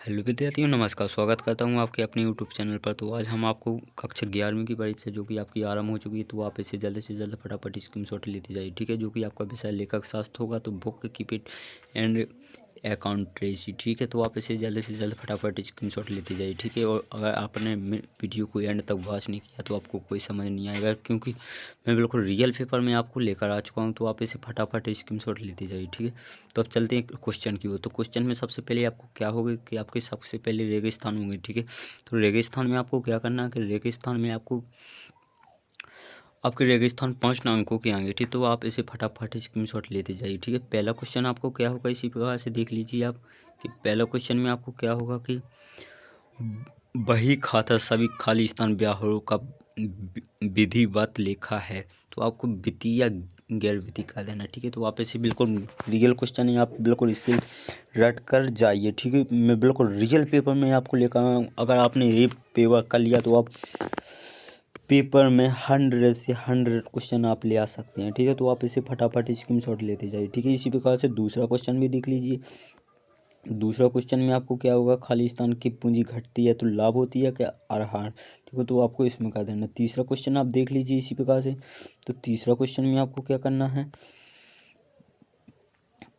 Hello विद्यार्थियों, नमस्कार। स्वागत करता हूं आपके अपने यूट्यूब चैनल पर। तो आज हम आपको कक्षा 11वीं की परीक्षा जो कि आपकी आरंभ हो चुकी है, तो आप इसे जल्द से जल्द फटाफट स्क्रीनशॉट लेते जाइए, ठीक है। जो कि आपका विषय लेखक शास्त्र होगा, तो book keep it and accountancy, ठीक है। तो आप इसे जल्द से जल्द फटाफट स्क्रीनशॉट लेते जाइए, ठीक है। और अगर आपने वीडियो को एंड तक वॉच नहीं किया तो आपको कोई समझ नहीं आएगा, क्योंकि मैं बिल्कुल रियल पेपर में आपको लेकर आ चुका हूँ। तो आप इसे फटाफट स्क्रीनशॉट लेते जाइए, ठीक है। तो अब चलते हैं क्वेश्चन की ओर। तो क्वेश्चन में सबसे पहले आपको क्या होगा कि आपके सबसे पहले रेगिस्तान होंगे, ठीक है। तो रेगिस्तान में आपको क्या करना है कि रेगिस्तान में आपके रेगिस्तान 5 अंकों के आएंगे, ठीक। तो आप इसे फटाफट स्क्रीनशॉट लेते जाइए, ठीक है। पहला क्वेश्चन आपको क्या होगा, इसी प्रकार से देख लीजिए आप कि पहला क्वेश्चन में आपको क्या होगा कि बही खाता सभी खाली स्थान व्याहरों का विधिवत लेखा है। तो आपको वित्तीय या गैर वित्तीय कर देना, ठीक है। तो आप इसे बिल्कुल रियल क्वेश्चन है, आप बिल्कुल इसे रट कर जाइए, ठीक है। मैं बिल्कुल रियल पेपर में आपको लेकर आया हूँ। अगर आपने ये पेपर कर लिया तो आप पेपर में 100 से 100 क्वेश्चन आप ले आ सकते हैं, ठीक है। तो आप इसे फटाफट स्क्रीनशॉट लेते जाइए, ठीक है। इसी प्रकार से दूसरा क्वेश्चन भी देख लीजिए। दूसरा क्वेश्चन में आपको क्या होगा, खाली स्थान की पूंजी घटती है तो लाभ होती है क्या आहार, ठीक है। तो आपको इसमें कर देना। तीसरा क्वेश्चन आप देख लीजिए इसी प्रकार से। तो तीसरा क्वेश्चन में आपको क्या करना है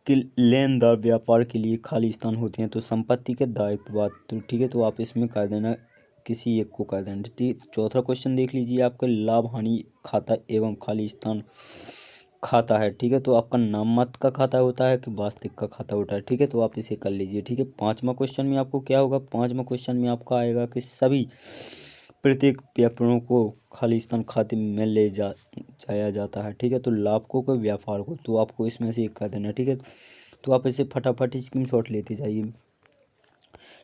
कि लेनदार व्यापार के लिए खाली स्थान होते हैं तो संपत्ति के दायित्व, तो ठीक है। तो आप इसमें कर देना, किसी एक को कर देना, ठीक। चौथा क्वेश्चन देख लीजिए, आपका लाभ हानि खाता एवं खाली स्थान खाता है, ठीक है। तो आपका नाममात्र का खाता होता है कि वास्तविक का खाता होता है, ठीक है। तो आप इसे कर लीजिए, ठीक है। पांचवा क्वेश्चन में आपको क्या होगा, पांचवा क्वेश्चन में आपका आएगा कि सभी प्रत्येक व्यापारों को खाली स्थान खाते में जाया जाता है, ठीक है। तो लाभों को व्यापार को, तो आपको इसमें से एक कर देना, ठीक है। तो आप इसे फटाफट स्क्रीनशॉट लेते जाइए,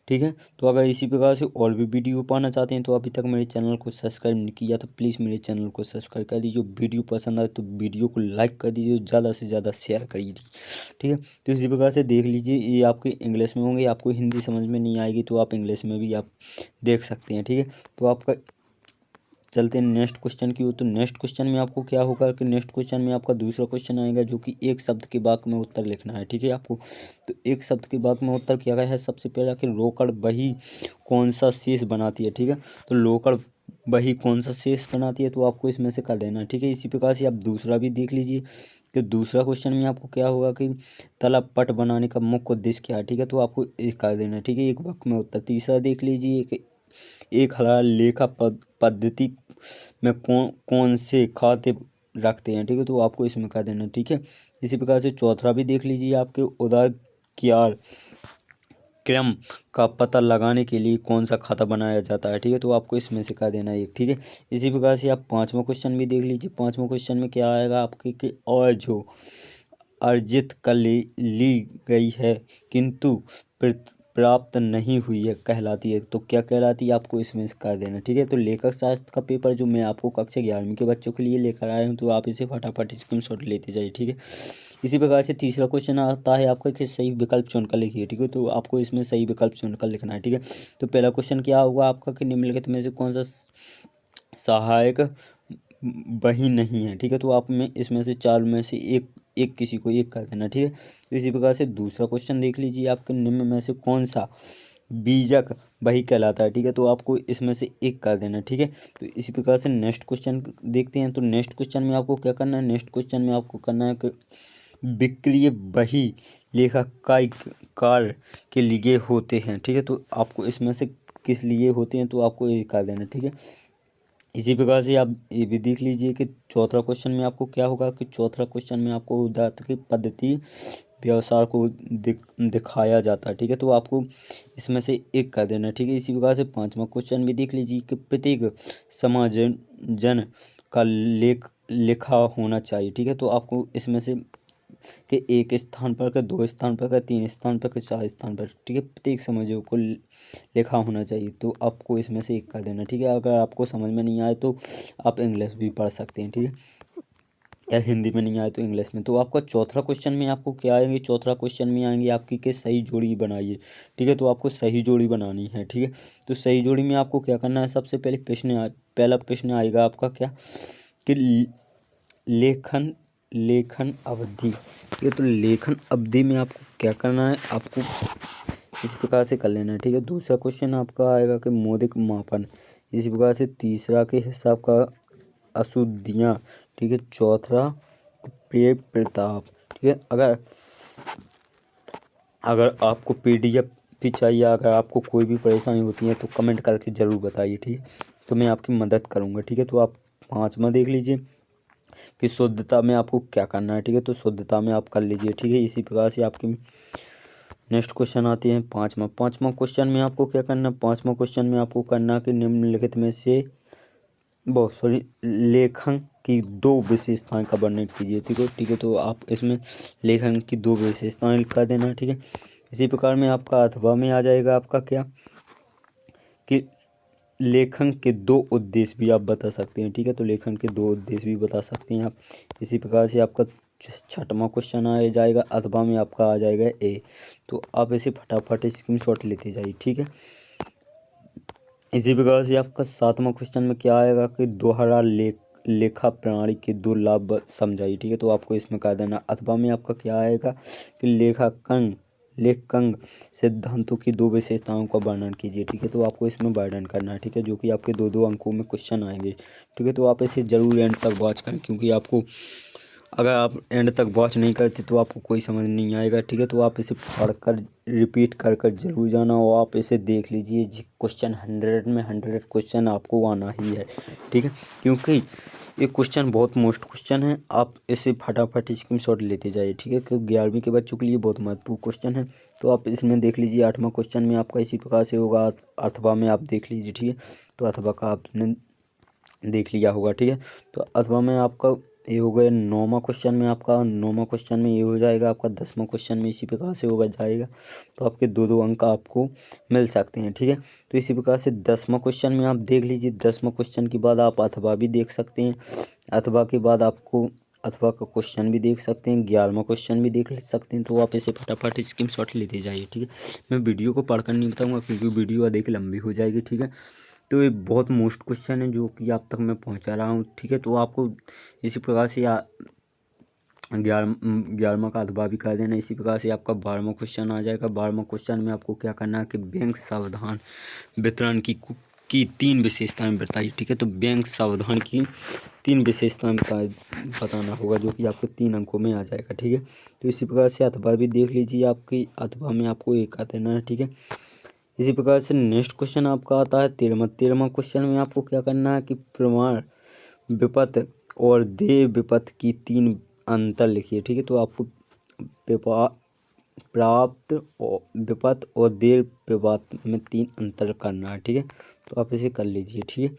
ठीक है। तो अगर इसी प्रकार से और भी वीडियो पाना चाहते हैं तो अभी तक मेरे चैनल को सब्सक्राइब नहीं किया तो प्लीज़ मेरे चैनल को सब्सक्राइब कर दीजिए। वीडियो पसंद आए तो वीडियो को लाइक कर दीजिए, ज़्यादा से ज़्यादा शेयर करिए, ठीक है। तो इसी प्रकार से देख लीजिए, ये आपके इंग्लिश में होंगे, आपको हिंदी समझ में नहीं आएगी तो आप इंग्लिश में भी आप देख सकते हैं, ठीक है। तो आपका चलते हैं नेक्स्ट क्वेश्चन की ओर। तो नेक्स्ट क्वेश्चन में आपको क्या होगा कि नेक्स्ट क्वेश्चन में आपका दूसरा क्वेश्चन आएगा जो कि एक शब्द के वाक्य में उत्तर लिखना है, ठीक है आपको। तो एक शब्द के वाक्य में उत्तर क्या है, सबसे पहला कि रोकड़ बही कौन सा शेष बनाती है, ठीक है। तो रोकड़ बही कौन सा शेष बनाती है, तो आपको इसमें से कर देना, ठीक है। इसी प्रकार से आप दूसरा भी देख लीजिए कि दूसरा क्वेश्चन में आपको क्या होगा कि तलब पट बनाने का मुख्य उद्देश्य क्या है, ठीक है। तो आपको एक कर देना, ठीक है, एक वाक्य में उत्तर। तीसरा देख लीजिए कि एक हलाल लेखा पद्धति में कौन कौन से खाते रखते हैं, ठीक है। तो आपको इसमें कर देना, ठीक है। इसी प्रकार से चौथा भी देख लीजिए, आपके उदार क्यार क्रम का पता लगाने के लिए कौन सा खाता बनाया जाता है, ठीक है। तो आपको इसमें से कर देना एक, ठीक है। इसी प्रकार से आप पांचवा क्वेश्चन भी देख लीजिए। पांचवा क्वेश्चन में क्या आएगा आपके कि और जो अर्जित कर ली गई है किंतु प्राप्त नहीं हुई है कहलाती है, तो क्या कहलाती है, आपको इसमें से कर देना, ठीक है। तो लेखक शास्त्र का पेपर जो मैं आपको कक्षा 11वीं के बच्चों के लिए लेकर आया हूँ, तो आप इसे फटाफट स्क्रीनशॉट लेते जाइए, ठीक है। इसी प्रकार से तीसरा क्वेश्चन आता है आपका कि सही विकल्प चुनकर लिखिए, ठीक है। तो आपको इसमें सही विकल्प चुनकर लिखना है, ठीक है। तो पहला क्वेश्चन क्या होगा आपका कि निम्नलिखित में से कौन सा सहायक वही नहीं है, ठीक है। तो आप में इसमें से चार में से एक एक किसी को एक कर देना, ठीक है। तो इसी प्रकार से दूसरा क्वेश्चन देख लीजिए, आपके निम्न में से कौन सा बीजक वही कहलाता है, ठीक है। तो आपको इसमें से एक कर देना, ठीक है। तो इसी प्रकार से नेक्स्ट क्वेश्चन देखते हैं। तो नेक्स्ट क्वेश्चन में आपको क्या करना है, नेक्स्ट क्वेश्चन में आपको करना है कि विक्रिय वही लेखाकार कार्य के लिए होते हैं, ठीक है। तो आपको इसमें से किस लिए होते हैं, तो आपको ये कर देना, ठीक है। इसी प्रकार से आप ये भी देख लीजिए कि चौथा क्वेश्चन में आपको क्या होगा कि चौथा क्वेश्चन में आपको उदाहरण की पद्धति व्यवसाय को दिखाया जाता है, ठीक है। तो आपको इसमें से एक कर देना, ठीक है। इसी प्रकार से पांचवा क्वेश्चन भी देख लीजिए कि प्रत्येक समायोजन का लिखा होना चाहिए, ठीक है। तो आपको इसमें से कि एक स्थान पर का, दो स्थान पर का, तीन स्थान पर का, चार स्थान पर, ठीक है, प्रत्येक समझो को लिखा होना चाहिए। तो आपको इसमें से एक कर देना, ठीक है। अगर आपको समझ में नहीं आए तो आप इंग्लिश भी पढ़ सकते हैं, ठीक है, या हिंदी में नहीं आए तो इंग्लिश में। तो आपका चौथा क्वेश्चन में आपको क्या आएंगे, चौथा क्वेश्चन में आएंगे आपकी कि सही जोड़ी बनाइए, ठीक है। तो आपको सही जोड़ी बनानी है, ठीक है। तो सही जोड़ी में आपको क्या करना है, सबसे पहले पहला प्रश्न आएगा आपका क्या कि लेखन लेखन अवधि, ठीक है। तो लेखन अवधि में आपको क्या करना है, आपको इसी प्रकार से कर लेना है, ठीक है। दूसरा क्वेश्चन आपका आएगा कि मौलिक मापन, इसी प्रकार से। तीसरा के हिसाब का अशुद्धियाँ, ठीक है। चौथा प्रिय प्रताप, ठीक है। अगर आपको PDF भी चाहिए, अगर आपको कोई भी परेशानी होती है तो कमेंट करके ज़रूर बताइए, ठीक है। तो मैं आपकी मदद करूँगा, ठीक है। तो आप 5वां देख लीजिए कि शुद्धता में आपको क्या करना है, ठीक है। तो शुद्धता में आप कर लीजिए, ठीक है। इसी प्रकार से आपकी नेक्स्ट क्वेश्चन आते हैं 5वां क्वेश्चन में आपको क्या करना है। 5वां क्वेश्चन में आपको करना कि निम्नलिखित में से लेखन की 2 विशेषताएं का वर्णन कीजिए, ठीक है। तो आप इसमें लेखन की 2 विशेषताएं कर देना, ठीक है। इसी प्रकार में आपका अथवा में आ जाएगा आपका क्या कि लेखन के 2 उद्देश्य भी आप बता सकते हैं, ठीक है। तो लेखन के 2 उद्देश्य भी बता सकते हैं आप। इसी प्रकार से आपका 6वां क्वेश्चन आ जाएगा, अथवा में आपका आ जाएगा A। तो आप इसे फटाफट स्क्रीनशॉट लेते जाइए, ठीक है। इसी प्रकार से आपका 7वां क्वेश्चन में क्या आएगा कि दोहरा लेखा प्रणाली के 2 लाभ समझाइए, ठीक है। तो आपको इसमें कह देना। अथवा में आपका क्या आएगा कि लेखांकन सिद्धांतों की 2 विशेषताओं का वर्णन कीजिए, ठीक है। तो आपको इसमें वर्णन करना है, ठीक है, जो कि आपके 2 अंकों में क्वेश्चन आएंगे, ठीक है। तो आप इसे जरूर एंड तक वॉच करें, क्योंकि आपको अगर आप एंड तक वॉच नहीं करते तो आपको कोई समझ नहीं आएगा, ठीक है। तो आप इसे पढ़कर रिपीट कर कर जरूर जाना और आप इसे देख लीजिए। क्वेश्चन 100 में 100 क्वेश्चन आपको आना ही है, ठीक है, क्योंकि ये क्वेश्चन बहुत मोस्ट क्वेश्चन है। आप इसे फटाफट स्क्रीनशॉट लेते जाइए, ठीक है, क्योंकि 11वीं के बच्चों के लिए बहुत महत्वपूर्ण क्वेश्चन है। तो आप इसमें देख लीजिए 8वां क्वेश्चन में आपका इसी प्रकार से होगा। अथवा में आप देख लीजिए, ठीक है। तो अथवा का आपने देख लिया होगा, ठीक है। तो अथवा में आपका ये हो गया 9वां क्वेश्चन में आपका 9वां क्वेश्चन में ये हो जाएगा आपका 10वां क्वेश्चन में इसी प्रकार से होगा जाएगा। तो आपके 2 अंक आपको मिल सकते हैं, ठीक है। तो इसी प्रकार से 10वां क्वेश्चन में आप देख लीजिए। 10वां क्वेश्चन के बाद आप अथवा भी देख सकते हैं। अथवा के बाद आपको अथवा का क्वेश्चन भी देख सकते हैं। 11वां क्वेश्चन भी देख सकते हैं। तो आप इसे फटाफट स्क्रीनशॉट लेते जाइए, ठीक है। मैं वीडियो को पढ़कर नहीं बताऊँगा, क्योंकि वीडियो अधिक लंबी हो जाएगी, ठीक है। तो ये बहुत मोस्ट क्वेश्चन है जो कि आप तक मैं पहुंचा रहा हूँ, ठीक है। तो आपको इसी प्रकार से 11वां का अथवा भी कर देना। इसी प्रकार से आपका 12वां क्वेश्चन आ जाएगा। 12वां क्वेश्चन में आपको क्या करना है कि बैंक सावधान वितरण की 3 विशेषताएं बताइए, ठीक है। तो बैंक सावधान की 3 विशेषताएं बताना होगा, जो कि आपको 3 अंकों में आ जाएगा, ठीक है। तो इसी प्रकार से अथवा भी देख लीजिए। आपकी अथवा में आपको 1 आ देना है, ठीक है। इसी प्रकार से नेक्स्ट क्वेश्चन आपका आता है 13वां क्वेश्चन में आपको क्या करना है कि प्रमाण विपत्त और देय विपत्त की 3 अंतर लिखिए, ठीक है। तो आपको प्राप्त विपत्त और देय विपत्त में 3 अंतर करना है, ठीक है। तो आप इसे कर लीजिए, ठीक है।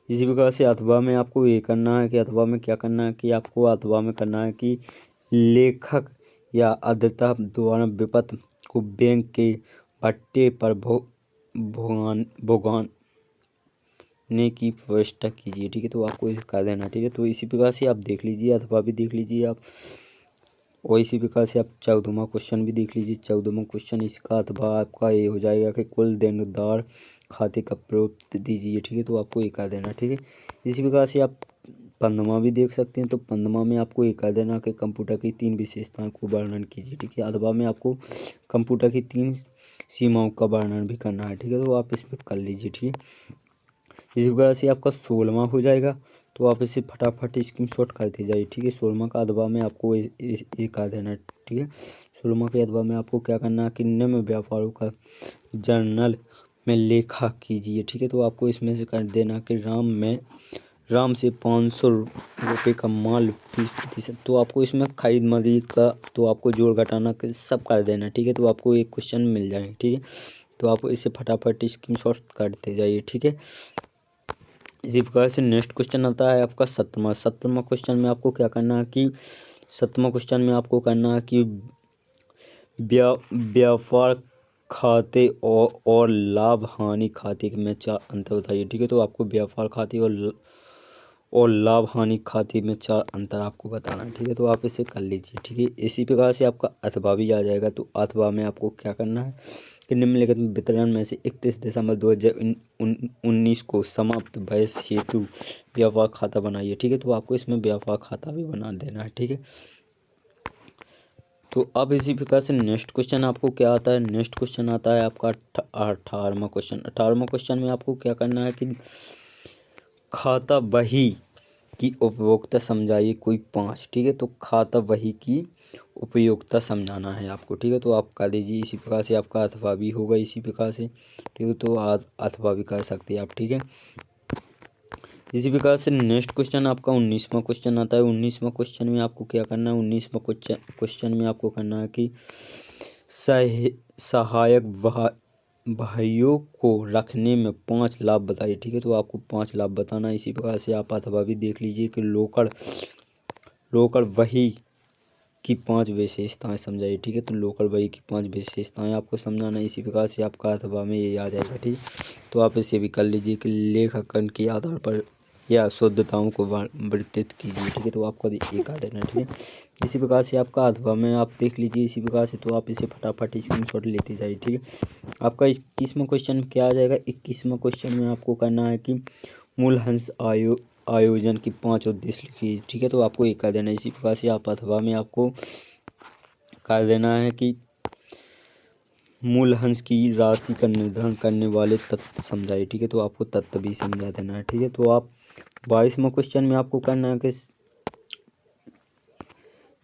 इसी प्रकार से अथवा में आपको ये करना है कि अथवा में क्या करना है कि आपको अथवा में करना है कि लेखक या अदाता द्वारा विपत्त को बैंक के पट्टे पर भुगतान की व्यवस्था कीजिए, ठीक है। तो आपको इसे कर देना, ठीक है। तो इसी प्रकार से आप देख लीजिए, अथवा भी देख लीजिए आप, और इसी प्रकार से आप 14वां क्वेश्चन भी देख लीजिए। 14वां क्वेश्चन इसका अथवा आपका ये हो जाएगा कि कुल देनदार खाते का प्रपत्र दीजिए, ठीक है। तो आपको ये कर देना, ठीक है। इसी प्रकार से आप 15वां भी देख सकते हैं। तो 15वां में आपको ये कर देना कि कंप्यूटर की 3 विशेषताओं को वर्णन कीजिए, ठीक है। अथवा में आपको कंप्यूटर की 3 सीमाओं का वर्णन भी करना है, ठीक है। तो आप इसमें कर लीजिए, ठीक है। इसी प्रकार से आपका 16वां हो जाएगा। तो आप इसे फटाफट स्क्रीनशॉट करते जाइए, ठीक है। 16वां का अथवा में आपको ये कर देना है, ठीक है। 16वां के अथवा में आपको क्या करना है कि निम्न व्यापारों का जर्नल में लेखा कीजिए, ठीक है। तो आपको इसमें से कर देना कि राम से 500 रुपये का माल 20%। तो आपको इसमें खरीद मदीद का तो आपको जोड़ घटाना के सब कर देना, ठीक है। तो आपको एक क्वेश्चन मिल जाएंगे, ठीक है। तो आप इसे फटाफट स्क्रीनशॉट करते जाइए, ठीक है। इसी प्रकार से नेक्स्ट क्वेश्चन आता है आपका 7वां क्वेश्चन में आपको क्या करना है कि 7वां क्वेश्चन में आपको करना है कि व्यापार खाते और लाभ हानि खाते में 4 अंतर बताइए, ठीक है। तो आपको व्यापार खाते और लाभ हानि खाते में 4 अंतर आपको बताना है, ठीक है। तो आप इसे कर लीजिए, ठीक है। इसी प्रकार से आपका अथवा भी आ जाएगा। तो अथवा में आपको क्या करना है कि निम्नलिखित वितरण में से 31 दिसंबर 2019 को समाप्त वयस हेतु व्यापार खाता बनाइए, ठीक है। तो आपको इसमें व्यापार खाता भी बना देना है, ठीक है। तो अब इसी प्रकार से नेक्स्ट क्वेश्चन आपको क्या आता है, नेक्स्ट क्वेश्चन आता है आपका 18वां क्वेश्चन। 18वां क्वेश्चन में आपको क्या करना है कि खाता बही की उपयोगिता समझाइए कोई 5, ठीक है। तो खाता बही की उपयोगिता समझाना है आपको, ठीक है। तो आप कर दीजिए इसी प्रकार से, आपका अथवा भी होगा इसी प्रकार से, ठीक है। तो अथवा भी कर सकते हैं आप, ठीक है। इसी प्रकार से नेक्स्ट क्वेश्चन आपका 19वां क्वेश्चन आता है। 19वां क्वेश्चन में आपको क्या करना है, 19वां क्वेश्चन में आपको करना है कि सहायक भाइयों को रखने में 5 लाभ बताइए, ठीक है। तो आपको 5 लाभ बताना है। इसी प्रकार से आप अथवा भी देख लीजिए कि लोकड़ वही की 5 विशेषताएं समझाइए, ठीक है। तो लोकड़ वही की 5 विशेषताएं आपको समझाना है। इसी प्रकार से आपका अथवा में ये आ जाएगा, ठीक। तो आप इसे भी कर लीजिए कि लेखांकन के आधार पर या शुद्धताओं को वर्णित कीजिए, ठीक है। तो आपको एक आ देना, ठीक है। इसी प्रकार से आपका अथवा में आप देख लीजिए इसी प्रकार से। तो आप इसे फटाफट स्क्रीनशॉट लेते जाइए, ठीक है। आपका 21वां क्वेश्चन क्या आ जाएगा, 21वां क्वेश्चन में आपको करना है कि मूलहंस आयोजन की 5 उद्देश्य लिखिए, ठीक है। तो आपको एक कर देना है। इसी प्रकार से आप अथवा में आपको कर देना है कि मूलहंस की राशि का निर्धारण करने वाले तत्व समझाइए, ठीक है। तो आपको तत्व भी समझा देना है, ठीक है। तो आप 22वां क्वेश्चन में आपको करना है कि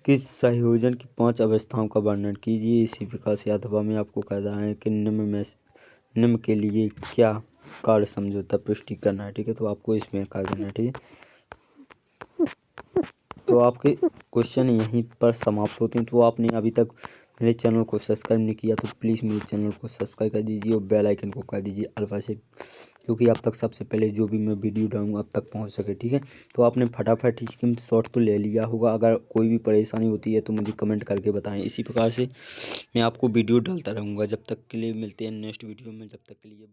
किस संयोजन की 5 अवस्थाओं का वर्णन कीजिए। इसी प्रकार से अथवा में आपको कहना है कि निम्न के लिए क्या कार्य समझौता पुष्टि करना है, ठीक है। तो आपको इसमें कर देना है, ठीक है। तो आपके क्वेश्चन यहीं पर समाप्त होते हैं। तो आपने अभी तक मेरे चैनल को सब्सक्राइब नहीं किया तो प्लीज़ मेरे चैनल को सब्सक्राइब कर दीजिए और बेल आइकन को कर दीजिए अल्फा से, क्योंकि अब तक सबसे पहले जो भी मैं वीडियो डालूंगा अब तक पहुंच सके, ठीक है। तो आपने फटाफट इसकी शॉर्ट तो ले लिया होगा। अगर कोई भी परेशानी होती है तो मुझे कमेंट करके बताएं। इसी प्रकार से मैं आपको वीडियो डालता रहूँगा। जब तक के लिए मिलते हैं नेक्स्ट वीडियो में, जब तक के लिए।